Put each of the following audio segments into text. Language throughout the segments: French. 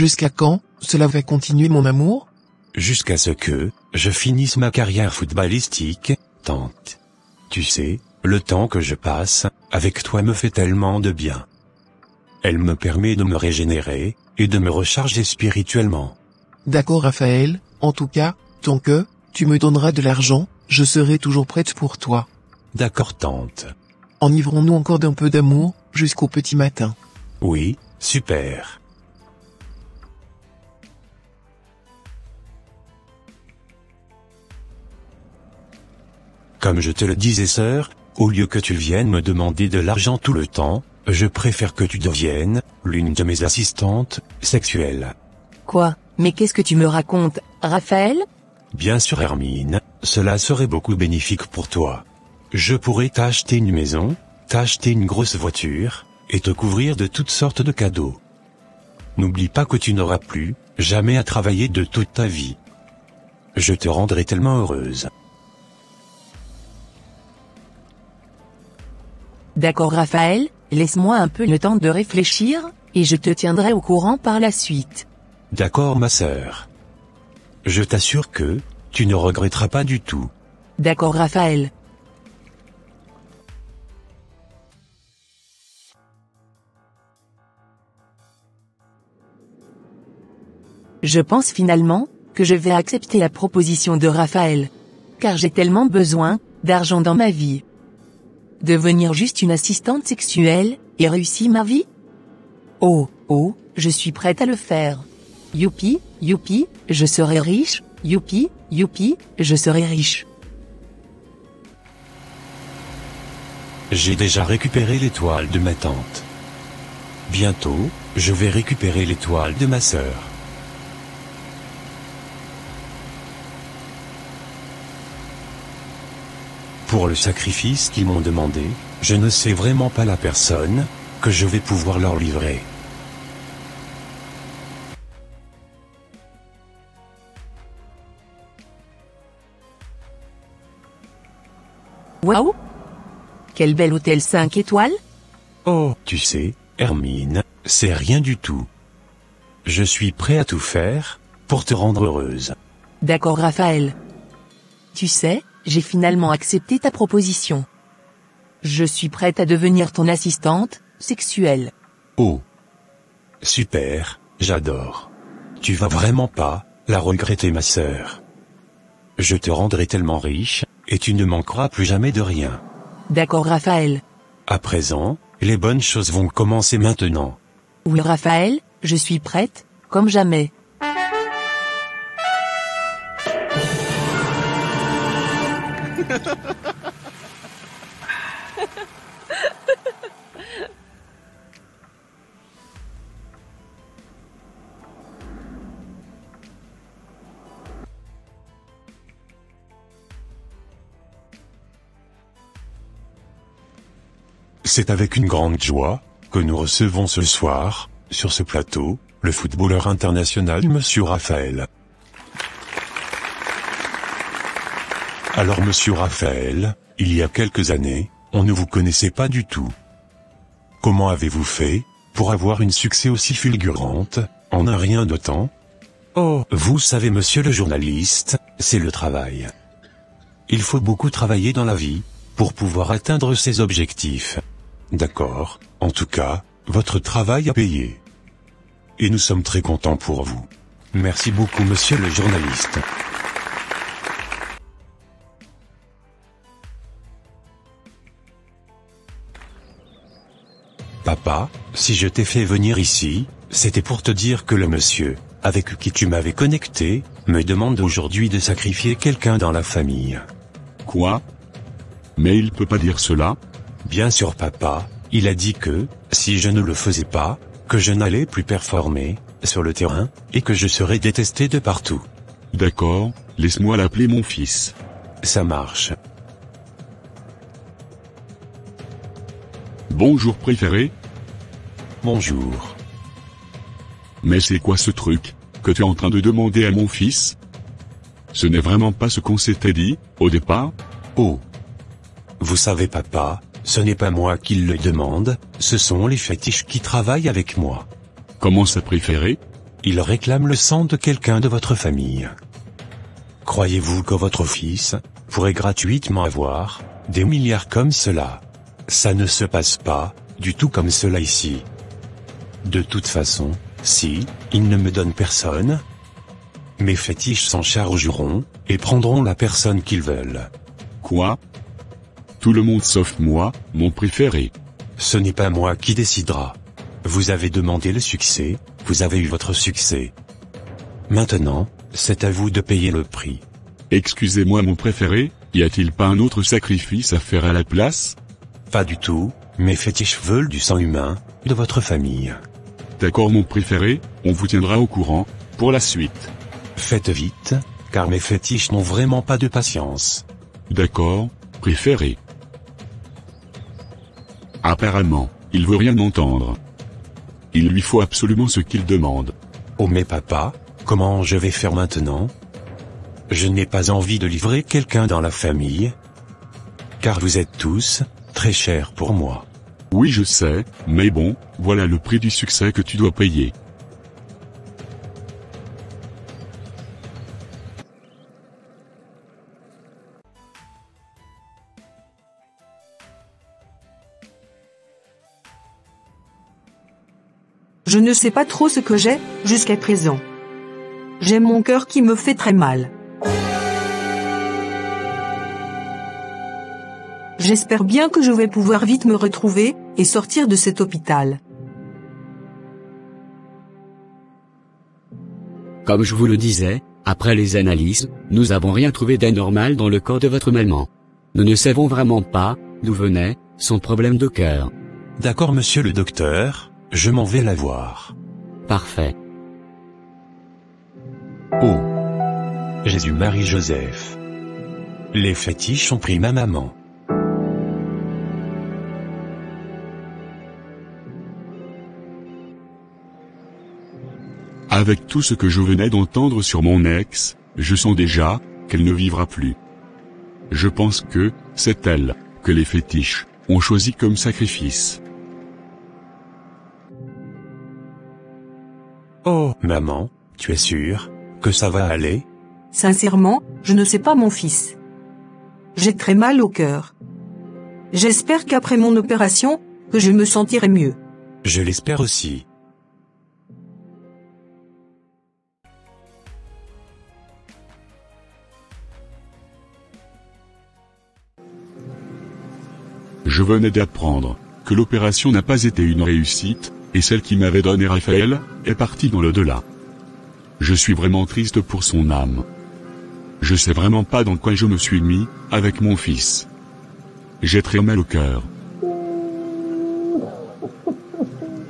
Jusqu'à quand cela va continuer, mon amour? Jusqu'à ce que je finisse ma carrière footballistique, tante. Tu sais, le temps que je passe avec toi me fait tellement de bien. Elle me permet de me régénérer et de me recharger spirituellement. D'accord, Raphaël, en tout cas, tant que tu me donneras de l'argent, je serai toujours prête pour toi. D'accord, tante. Enivrons-nous encore d'un peu d'amour, jusqu'au petit matin. Oui, super. Comme je te le disais, sœur, au lieu que tu viennes me demander de l'argent tout le temps, je préfère que tu deviennes l'une de mes assistantes sexuelles. Quoi? Mais qu'est-ce que tu me racontes, Raphaël? Bien sûr, Hermine, cela serait beaucoup bénéfique pour toi. Je pourrais t'acheter une maison, t'acheter une grosse voiture, et te couvrir de toutes sortes de cadeaux. N'oublie pas que tu n'auras plus jamais à travailler de toute ta vie. Je te rendrai tellement heureuse. D'accord, Raphaël, laisse-moi un peu le temps de réfléchir, et je te tiendrai au courant par la suite. D'accord, ma sœur. Je t'assure que tu ne regretteras pas du tout. D'accord, Raphaël. Je pense finalement que je vais accepter la proposition de Raphaël. Car j'ai tellement besoin d'argent dans ma vie. Devenir juste une assistante sexuelle et réussir ma vie? Oh, je suis prête à le faire. Youpi, youpi, je serai riche, youpi, youpi, je serai riche. J'ai déjà récupéré l'étoile de ma tante. Bientôt, je vais récupérer l'étoile de ma sœur. Pour le sacrifice qu'ils m'ont demandé, je ne sais vraiment pas la personne que je vais pouvoir leur livrer. Waouh! Quel bel hôtel 5 étoiles! Oh, tu sais, Hermine, c'est rien du tout. Je suis prêt à tout faire pour te rendre heureuse. D'accord, Raphaël. Tu sais, j'ai finalement accepté ta proposition. Je suis prête à devenir ton assistante sexuelle. Oh. Super, j'adore. Tu vas vraiment pas la regretter, ma sœur. Je te rendrai tellement riche, et tu ne manqueras plus jamais de rien. D'accord, Raphaël. À présent, les bonnes choses vont commencer maintenant. Oui, Raphaël, je suis prête, comme jamais. C'est avec une grande joie que nous recevons ce soir, sur ce plateau, le footballeur international Monsieur Raphaël. Alors Monsieur Raphaël, il y a quelques années, on ne vous connaissait pas du tout. Comment avez-vous fait pour avoir une succès aussi fulgurante en un rien de temps? Oh, vous savez, monsieur le journaliste, c'est le travail. Il faut beaucoup travailler dans la vie pour pouvoir atteindre ses objectifs. D'accord, en tout cas, votre travail a payé. Et nous sommes très contents pour vous. Merci beaucoup, monsieur le journaliste. Papa, si je t'ai fait venir ici, c'était pour te dire que le monsieur avec qui tu m'avais connecté me demande aujourd'hui de sacrifier quelqu'un dans la famille. Quoi? Mais il peut pas dire cela? Bien sûr, papa, il a dit que, si je ne le faisais pas, que je n'allais plus performer sur le terrain, et que je serais détesté de partout. D'accord, laisse-moi l'appeler mon fils. Ça marche. Bonjour préféré. Bonjour. Mais c'est quoi ce truc que tu es en train de demander à mon fils? Ce n'est vraiment pas ce qu'on s'était dit, au départ? Oh. Vous savez, papa, ce n'est pas moi qui le demande, ce sont les fétiches qui travaillent avec moi. Comment ça, préféré? il réclame le sang de quelqu'un de votre famille. Croyez-vous que votre fils pourrait gratuitement avoir des milliards comme cela? Ça ne se passe pas du tout comme cela ici. De toute façon, si il ne me donne personne, mes fétiches s'en chargeront et prendront la personne qu'ils veulent. Quoi? Tout le monde sauf moi, mon préféré. Ce n'est pas moi qui décidera. Vous avez demandé le succès, vous avez eu votre succès. Maintenant, c'est à vous de payer le prix. Excusez-moi mon préféré, y a-t-il pas un autre sacrifice à faire à la place? Pas du tout, mes fétiches veulent du sang humain, de votre famille. D'accord mon préféré, on vous tiendra au courant, pour la suite. Faites vite, car mes fétiches n'ont vraiment pas de patience. D'accord, préféré. Apparemment, il veut rien entendre. Il lui faut absolument ce qu'il demande. Oh mais papa, comment je vais faire maintenant? Je n'ai pas envie de livrer quelqu'un dans la famille, car vous êtes tous très chers pour moi. Oui je sais, mais bon, voilà le prix du succès que tu dois payer. Je ne sais pas trop ce que j'ai, jusqu'à présent. J'ai mon cœur qui me fait très mal. J'espère bien que je vais pouvoir vite me retrouver, et sortir de cet hôpital. Comme je vous le disais, après les analyses, nous n'avons rien trouvé d'anormal dans le corps de votre maman. Nous ne savons vraiment pas d'où venait son problème de cœur. D'accord monsieur le docteur, je m'en vais la voir. Parfait. Oh Jésus-Marie-Joseph. Les fétiches ont pris ma maman. Avec tout ce que je venais d'entendre sur mon ex, je sens déjà qu'elle ne vivra plus. Je pense que c'est elle que les fétiches ont choisi comme sacrifice. Oh, maman, tu es sûre que ça va aller? Sincèrement, je ne sais pas mon fils. J'ai très mal au cœur. J'espère qu'après mon opération, que je me sentirai mieux. Je l'espère aussi. Je venais d'apprendre que l'opération n'a pas été une réussite, et celle qui m'avait donné Raphaël est partie dans l'au-delà. Je suis vraiment triste pour son âme. Je sais vraiment pas dans quoi je me suis mis avec mon fils. J'ai très mal au cœur.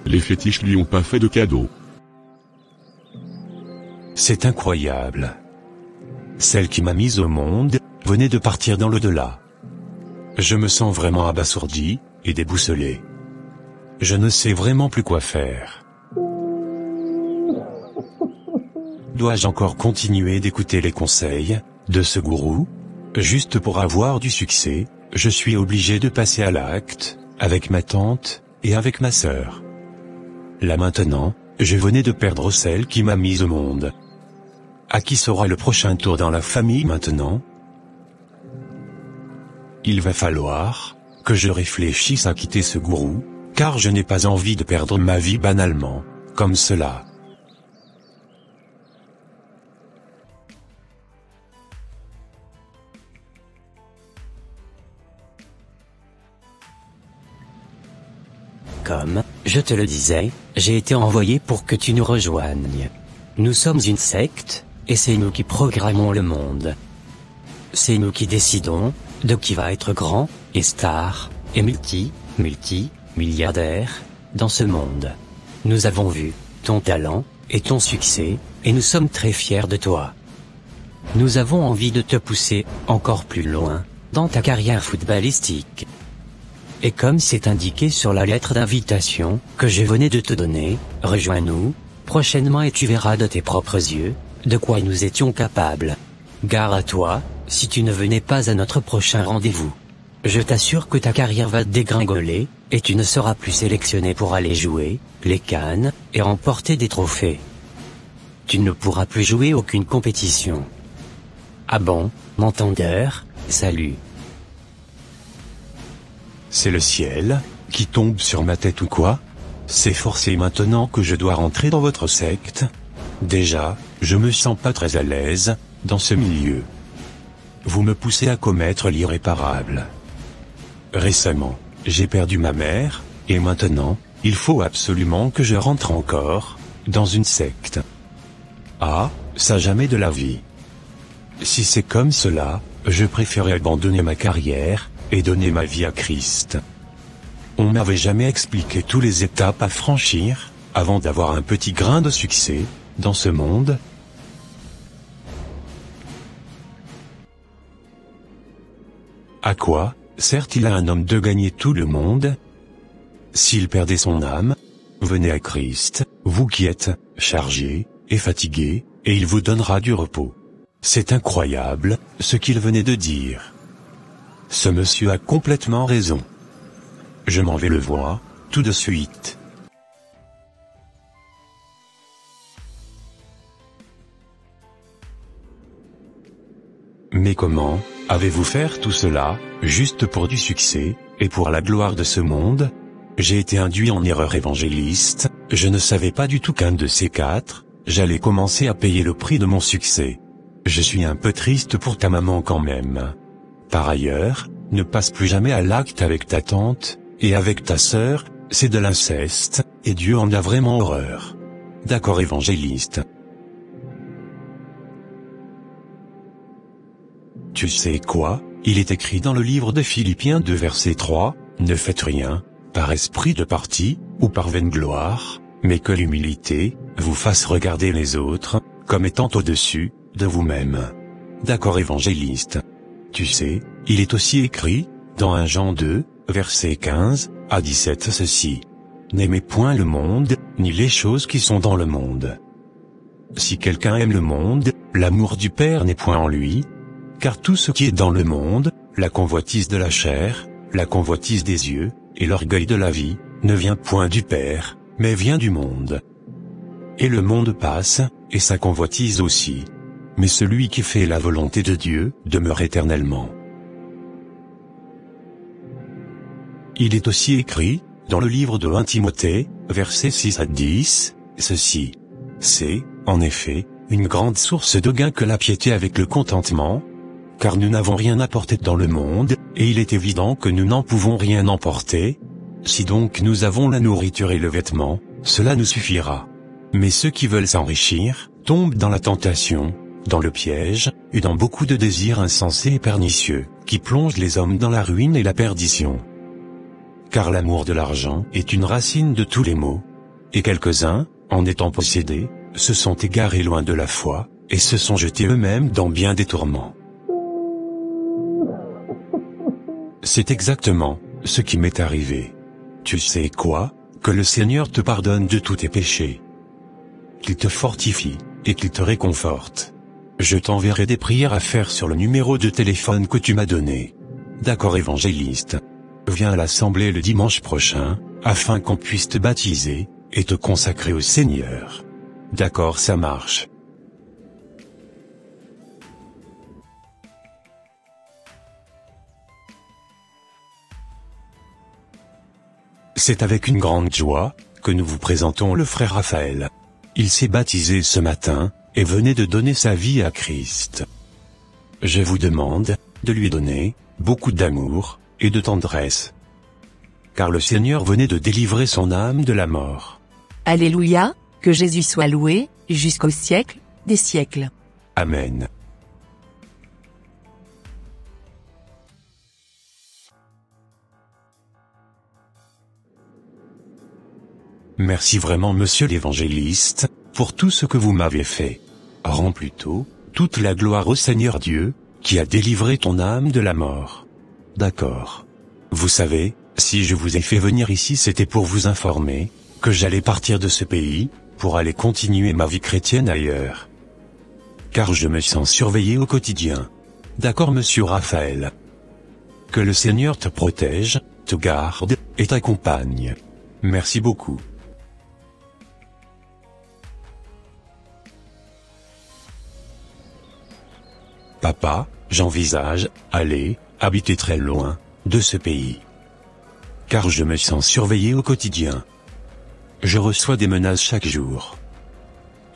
Les fétiches lui ont pas fait de cadeau. C'est incroyable. Celle qui m'a mise au monde venait de partir dans l'au-delà. Je me sens vraiment abasourdi et déboussolé. Je ne sais vraiment plus quoi faire. Dois-je encore continuer d'écouter les conseils de ce gourou? Juste pour avoir du succès, je suis obligé de passer à l'acte, avec ma tante et avec ma sœur. Là maintenant, je venais de perdre celle qui m'a mise au monde. À qui sera le prochain tour dans la famille maintenant? Il va falloir que je réfléchisse à quitter ce gourou, car je n'ai pas envie de perdre ma vie banalement, comme cela. Comme je te le disais, j'ai été envoyé pour que tu nous rejoignes. Nous sommes une secte, et c'est nous qui programmons le monde. C'est nous qui décidons de qui va être grand, et star, et multi-milliardaire, dans ce monde. Nous avons vu ton talent, et ton succès, et nous sommes très fiers de toi. Nous avons envie de te pousser encore plus loin, dans ta carrière footballistique. Et comme c'est indiqué sur la lettre d'invitation que je venais de te donner, rejoins-nous prochainement et tu verras de tes propres yeux de quoi nous étions capables. Gare à toi, si tu ne venais pas à notre prochain rendez-vous. Je t'assure que ta carrière va dégringoler, et tu ne seras plus sélectionné pour aller jouer les CAN et remporter des trophées. tu ne pourras plus jouer aucune compétition. Ah bon, m'entendeur, salut. C'est le ciel qui tombe sur ma tête ou quoi? C'est forcé maintenant que je dois rentrer dans votre secte? Déjà, je me sens pas très à l'aise dans ce milieu. Vous me poussez à commettre l'irréparable. Récemment, j'ai perdu ma mère, et maintenant, il faut absolument que je rentre encore dans une secte. Ah, ça jamais de la vie. Si c'est comme cela, je préférais abandonner ma carrière et donner ma vie à Christ. On m'avait jamais expliqué toutes les étapes à franchir avant d'avoir un petit grain de succès dans ce monde. À quoi sert-il à un homme de gagner tout le monde? S'il perdait son âme, venez à Christ, vous qui êtes chargés et fatigués, et il vous donnera du repos. C'est incroyable, ce qu'il venait de dire. Ce monsieur a complètement raison. Je m'en vais le voir, tout de suite. Mais comment avez-vous fait tout cela, juste pour du succès, et pour la gloire de ce monde? J'ai été induit en erreur évangéliste, je ne savais pas du tout qu'un de ces quatre, j'allais commencer à payer le prix de mon succès. Je suis un peu triste pour ta maman quand même. Par ailleurs, ne passe plus jamais à l'acte avec ta tante, et avec ta sœur, c'est de l'inceste, et Dieu en a vraiment horreur. D'accord évangéliste. Tu sais quoi, il est écrit dans le livre de Philippiens 2 verset 3, ne faites rien, par esprit de parti, ou par vaine gloire, mais que l'humilité vous fasse regarder les autres, comme étant au-dessus de vous-même. D'accord évangéliste. Tu sais, il est aussi écrit, dans 1 Jean 2, verset 15, à 17 ceci. N'aimez point le monde, ni les choses qui sont dans le monde. Si quelqu'un aime le monde, l'amour du Père n'est point en lui, car tout ce qui est dans le monde, la convoitise de la chair, la convoitise des yeux, et l'orgueil de la vie, ne vient point du Père, mais vient du monde. Et le monde passe, et sa convoitise aussi. Mais celui qui fait la volonté de Dieu demeure éternellement. Il est aussi écrit, dans le livre de 1 Timothée, versets 6 à 10, ceci. C'est, en effet, une grande source de gain que la piété avec le contentement, car nous n'avons rien apporté dans le monde, et il est évident que nous n'en pouvons rien emporter. Si donc nous avons la nourriture et le vêtement, cela nous suffira. Mais ceux qui veulent s'enrichir, tombent dans la tentation, dans le piège, et dans beaucoup de désirs insensés et pernicieux, qui plongent les hommes dans la ruine et la perdition. Car l'amour de l'argent est une racine de tous les maux. Et quelques-uns, en étant possédés, se sont égarés loin de la foi, et se sont jetés eux-mêmes dans bien des tourments. C'est exactement ce qui m'est arrivé. Tu sais quoi? Que le Seigneur te pardonne de tous tes péchés. Qu'il te fortifie, et qu'il te réconforte. Je t'enverrai des prières à faire sur le numéro de téléphone que tu m'as donné. D'accord évangéliste. Viens à l'assemblée le dimanche prochain, afin qu'on puisse te baptiser, et te consacrer au Seigneur. D'accord, ça marche. C'est avec une grande joie que nous vous présentons le frère Raphaël. Il s'est baptisé ce matin, et venait de donner sa vie à Christ. Je vous demande de lui donner beaucoup d'amour et de tendresse. Car le Seigneur venait de délivrer son âme de la mort. Alléluia, que Jésus soit loué, jusqu'au siècle des siècles. Amen. Merci vraiment monsieur l'évangéliste, pour tout ce que vous m'avez fait. Rends plutôt toute la gloire au Seigneur Dieu, qui a délivré ton âme de la mort. D'accord. Vous savez, si je vous ai fait venir ici c'était pour vous informer, que j'allais partir de ce pays, pour aller continuer ma vie chrétienne ailleurs. Car je me sens surveillé au quotidien. D'accord monsieur Raphaël. Que le Seigneur te protège, te garde, et t'accompagne. Merci beaucoup. Papa, j'envisage, aller, habiter très loin, de ce pays. Car je me sens surveillé au quotidien. Je reçois des menaces chaque jour.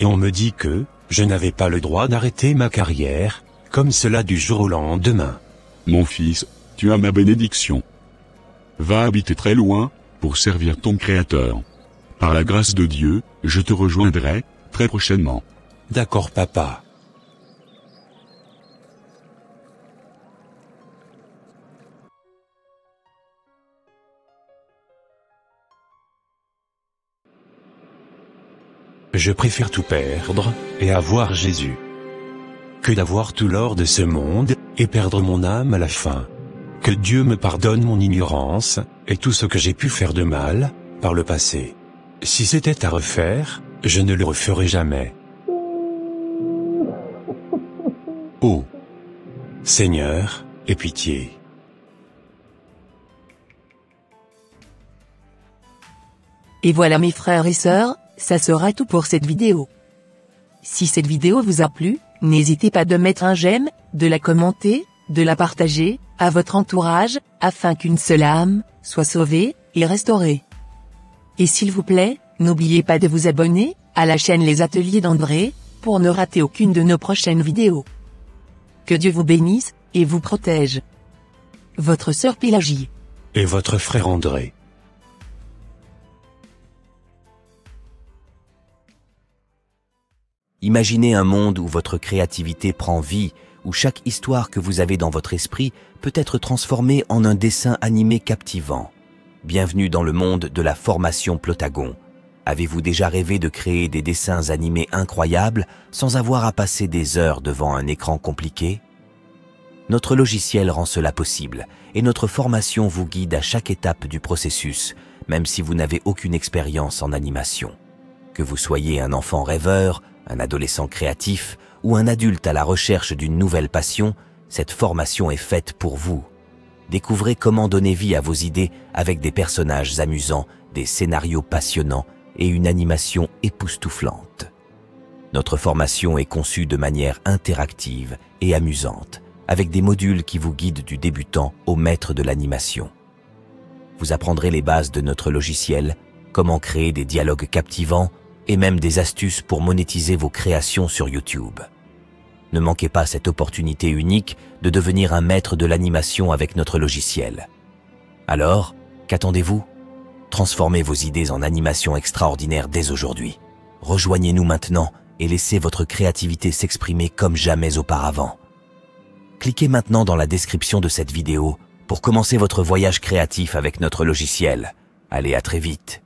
Et on me dit que, je n'avais pas le droit d'arrêter ma carrière, comme cela du jour au lendemain. Mon fils, tu as ma bénédiction. Va habiter très loin, pour servir ton Créateur. Par la grâce de Dieu, je te rejoindrai, très prochainement. D'accord papa. Je préfère tout perdre, et avoir Jésus, que d'avoir tout l'or de ce monde, et perdre mon âme à la fin. Que Dieu me pardonne mon ignorance, et tout ce que j'ai pu faire de mal, par le passé. Si c'était à refaire, je ne le referai jamais. Oh Seigneur, aie pitié. Et voilà mes frères et sœurs, ça sera tout pour cette vidéo. Si cette vidéo vous a plu, n'hésitez pas de mettre un j'aime, de la commenter, de la partager, à votre entourage, afin qu'une seule âme, soit sauvée, et restaurée. Et s'il vous plaît, n'oubliez pas de vous abonner, à la chaîne Les Ateliers d'André, pour ne rater aucune de nos prochaines vidéos. Que Dieu vous bénisse, et vous protège. Votre sœur Pélagie. Et votre frère André. Imaginez un monde où votre créativité prend vie, où chaque histoire que vous avez dans votre esprit peut être transformée en un dessin animé captivant. Bienvenue dans le monde de la formation Plotagon. Avez-vous déjà rêvé de créer des dessins animés incroyables sans avoir à passer des heures devant un écran compliqué? Notre logiciel rend cela possible et notre formation vous guide à chaque étape du processus, même si vous n'avez aucune expérience en animation. Que vous soyez un enfant rêveur, un adolescent créatif ou un adulte à la recherche d'une nouvelle passion, cette formation est faite pour vous. Découvrez comment donner vie à vos idées avec des personnages amusants, des scénarios passionnants et une animation époustouflante. Notre formation est conçue de manière interactive et amusante, avec des modules qui vous guident du débutant au maître de l'animation. Vous apprendrez les bases de notre logiciel, comment créer des dialogues captivants, et même des astuces pour monétiser vos créations sur YouTube. Ne manquez pas cette opportunité unique de devenir un maître de l'animation avec notre logiciel. Alors, qu'attendez-vous? Transformez vos idées en animation extraordinaire dès aujourd'hui. Rejoignez-nous maintenant et laissez votre créativité s'exprimer comme jamais auparavant. Cliquez maintenant dans la description de cette vidéo pour commencer votre voyage créatif avec notre logiciel. Allez, à très vite.